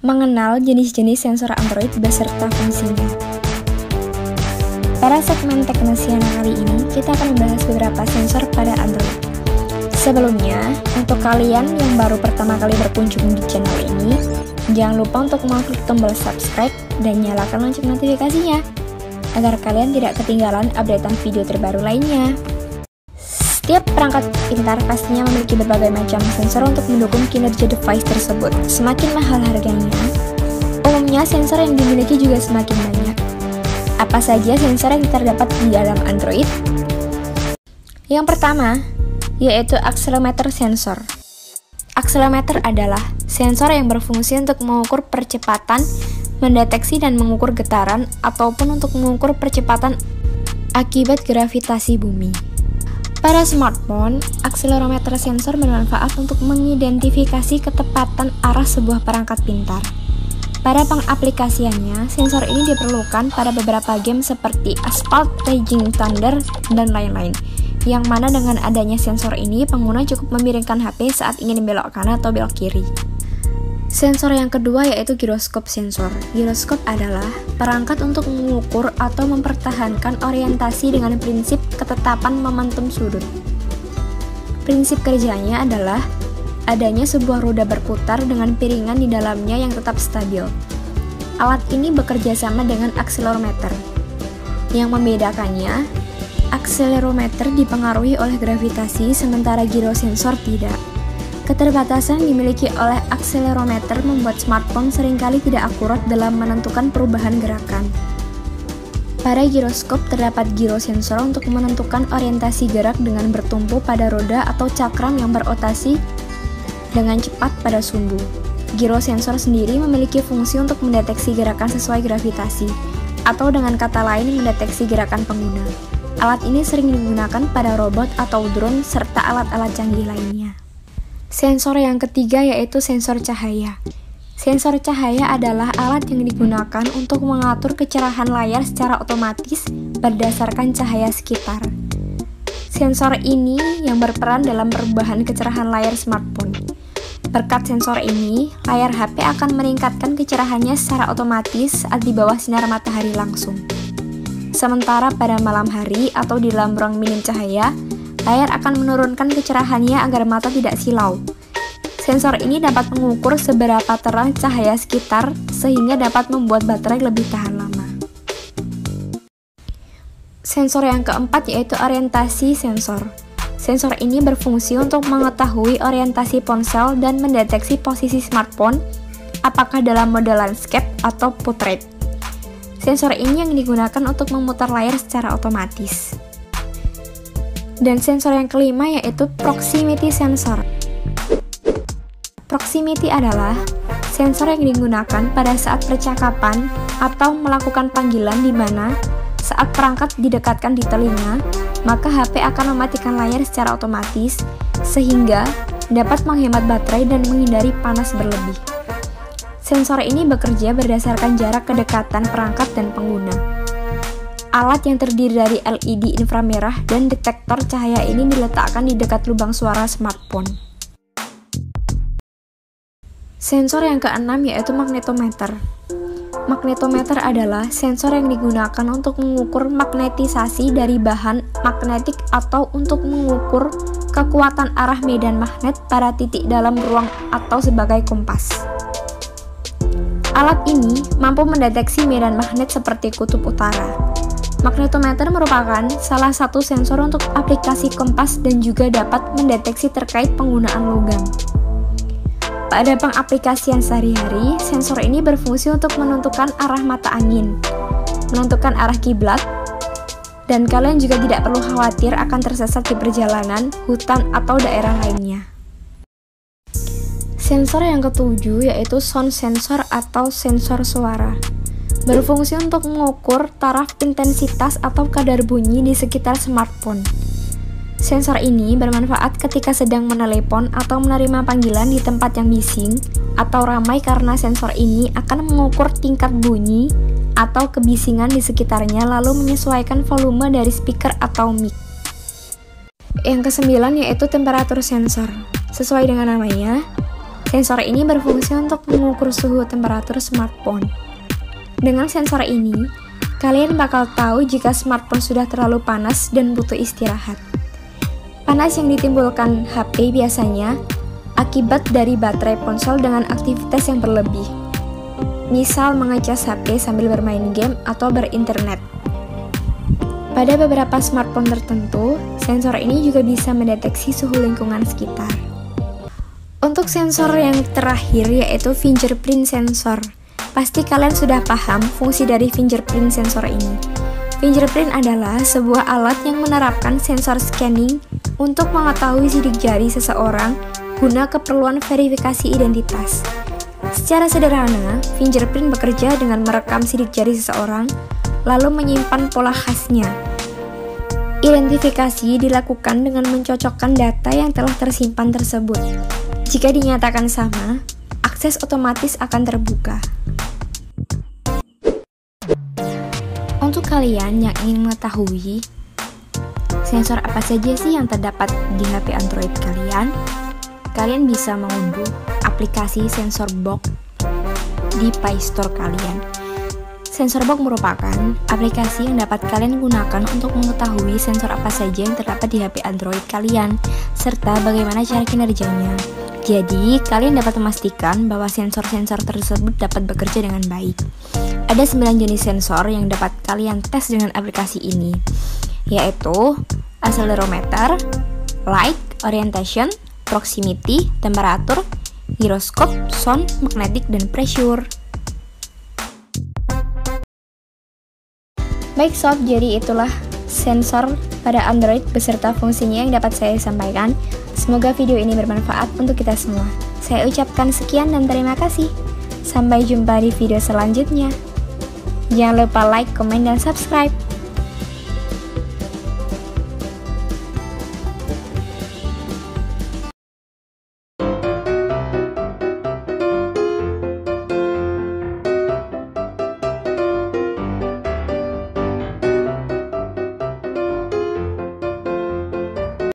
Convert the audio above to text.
mengenal jenis-jenis sensor Android beserta fungsinya. Pada segmen Teknosiana kali ini, kita akan membahas beberapa sensor pada Android. Sebelumnya, untuk kalian yang baru pertama kali berkunjung di channel ini, jangan lupa untuk mengklik tombol subscribe dan nyalakan lonceng notifikasinya, agar kalian tidak ketinggalan updatean video terbaru lainnya. Setiap perangkat pintar pastinya memiliki berbagai macam sensor untuk mendukung kinerja device tersebut. Semakin mahal harganya, umumnya sensor yang dimiliki juga semakin banyak. Apa saja sensor yang terdapat di dalam Android? Yang pertama, yaitu accelerometer sensor. Accelerometer adalah sensor yang berfungsi untuk mengukur percepatan, mendeteksi dan mengukur getaran, ataupun untuk mengukur percepatan akibat gravitasi bumi. Pada smartphone, accelerometer sensor bermanfaat untuk mengidentifikasi ketepatan arah sebuah perangkat pintar. Pada pengaplikasiannya, sensor ini diperlukan pada beberapa game seperti Asphalt, Raging Thunder, dan lain-lain, yang mana dengan adanya sensor ini, pengguna cukup memiringkan HP saat ingin belok kanan atau belok kiri. Sensor yang kedua yaitu giroskop sensor. Giroskop adalah perangkat untuk mengukur atau mempertahankan orientasi dengan prinsip ketetapan momentum sudut. Prinsip kerjanya adalah adanya sebuah roda berputar dengan piringan di dalamnya yang tetap stabil. Alat ini bekerja sama dengan akselerometer. Yang membedakannya, akselerometer dipengaruhi oleh gravitasi sementara girosensor tidak. Keterbatasan dimiliki oleh akselerometer membuat smartphone seringkali tidak akurat dalam menentukan perubahan gerakan. Pada giroskop terdapat girosensor untuk menentukan orientasi gerak dengan bertumpu pada roda atau cakram yang berotasi dengan cepat pada sumbu. Girosensor sendiri memiliki fungsi untuk mendeteksi gerakan sesuai gravitasi, atau dengan kata lain mendeteksi gerakan pengguna. Alat ini sering digunakan pada robot atau drone serta alat-alat canggih lainnya. Sensor yang ketiga yaitu sensor cahaya. Sensor cahaya adalah alat yang digunakan untuk mengatur kecerahan layar secara otomatis berdasarkan cahaya sekitar. Sensor ini yang berperan dalam perubahan kecerahan layar smartphone. Berkat sensor ini, layar HP akan meningkatkan kecerahannya secara otomatis saat di bawah sinar matahari langsung. Sementara pada malam hari atau di dalam ruang minim cahaya, layar akan menurunkan kecerahannya agar mata tidak silau. Sensor ini dapat mengukur seberapa terang cahaya sekitar sehingga dapat membuat baterai lebih tahan lama. Sensor yang keempat yaitu orientasi sensor. Sensor ini berfungsi untuk mengetahui orientasi ponsel dan mendeteksi posisi smartphone apakah dalam mode landscape atau portrait. Sensor ini yang digunakan untuk memutar layar secara otomatis. Dan sensor yang kelima yaitu proximity sensor. Proximity adalah sensor yang digunakan pada saat percakapan atau melakukan panggilan di mana saat perangkat didekatkan di telinga, maka HP akan mematikan layar secara otomatis sehingga dapat menghemat baterai dan menghindari panas berlebih. Sensor ini bekerja berdasarkan jarak kedekatan perangkat dan pengguna. Alat yang terdiri dari LED inframerah dan detektor cahaya ini diletakkan di dekat lubang suara smartphone. Sensor yang keenam yaitu magnetometer. Magnetometer adalah sensor yang digunakan untuk mengukur magnetisasi dari bahan magnetik atau untuk mengukur kekuatan arah medan magnet pada titik dalam ruang atau sebagai kompas. Alat ini mampu mendeteksi medan magnet seperti kutub utara. Magnetometer merupakan salah satu sensor untuk aplikasi kompas dan juga dapat mendeteksi terkait penggunaan logam. Pada pengaplikasian sehari-hari, sensor ini berfungsi untuk menentukan arah mata angin, menentukan arah kiblat, dan kalian juga tidak perlu khawatir akan tersesat di perjalanan, hutan, atau daerah lainnya. Sensor yang ketujuh yaitu sound sensor atau sensor suara. Berfungsi untuk mengukur taraf intensitas atau kadar bunyi di sekitar smartphone. Sensor ini bermanfaat ketika sedang menelepon atau menerima panggilan di tempat yang bising atau ramai karena sensor ini akan mengukur tingkat bunyi atau kebisingan di sekitarnya lalu menyesuaikan volume dari speaker atau mic. Yang kesembilan yaitu temperatur sensor. Sesuai dengan namanya, Sensor ini berfungsi untuk mengukur suhu temperatur smartphone. Dengan sensor ini, kalian bakal tahu jika smartphone sudah terlalu panas dan butuh istirahat. Panas yang ditimbulkan HP biasanya akibat dari baterai ponsel dengan aktivitas yang berlebih. Misal mengecas HP sambil bermain game atau berinternet. Pada beberapa smartphone tertentu, sensor ini juga bisa mendeteksi suhu lingkungan sekitar. Untuk sensor yang terakhir yaitu fingerprint sensor. Pasti kalian sudah paham fungsi dari fingerprint sensor ini. Fingerprint adalah sebuah alat yang menerapkan sensor scanning untuk mengetahui sidik jari seseorang guna keperluan verifikasi identitas. Secara sederhana, fingerprint bekerja dengan merekam sidik jari seseorang, lalu menyimpan pola khasnya. Identifikasi dilakukan dengan mencocokkan data yang telah tersimpan tersebut. Jika dinyatakan sama, akses otomatis akan terbuka. Untuk kalian yang ingin mengetahui sensor apa saja sih yang terdapat di HP Android kalian bisa mengunduh aplikasi Sensor Box di Play Store kalian. Sensor Box merupakan aplikasi yang dapat kalian gunakan untuk mengetahui sensor apa saja yang terdapat di HP Android kalian, serta bagaimana cara kinerjanya. Jadi, kalian dapat memastikan bahwa sensor-sensor tersebut dapat bekerja dengan baik. Ada 9 jenis sensor yang dapat kalian tes dengan aplikasi ini, yaitu accelerometer, light, orientation, proximity, temperatur, gyroscope, sound, magnetic, dan pressure. Baik sob, jadi itulah sensor pada Android beserta fungsinya yang dapat saya sampaikan. Semoga video ini bermanfaat untuk kita semua. Saya ucapkan sekian dan terima kasih. Sampai jumpa di video selanjutnya. Jangan lupa like, komen, dan subscribe.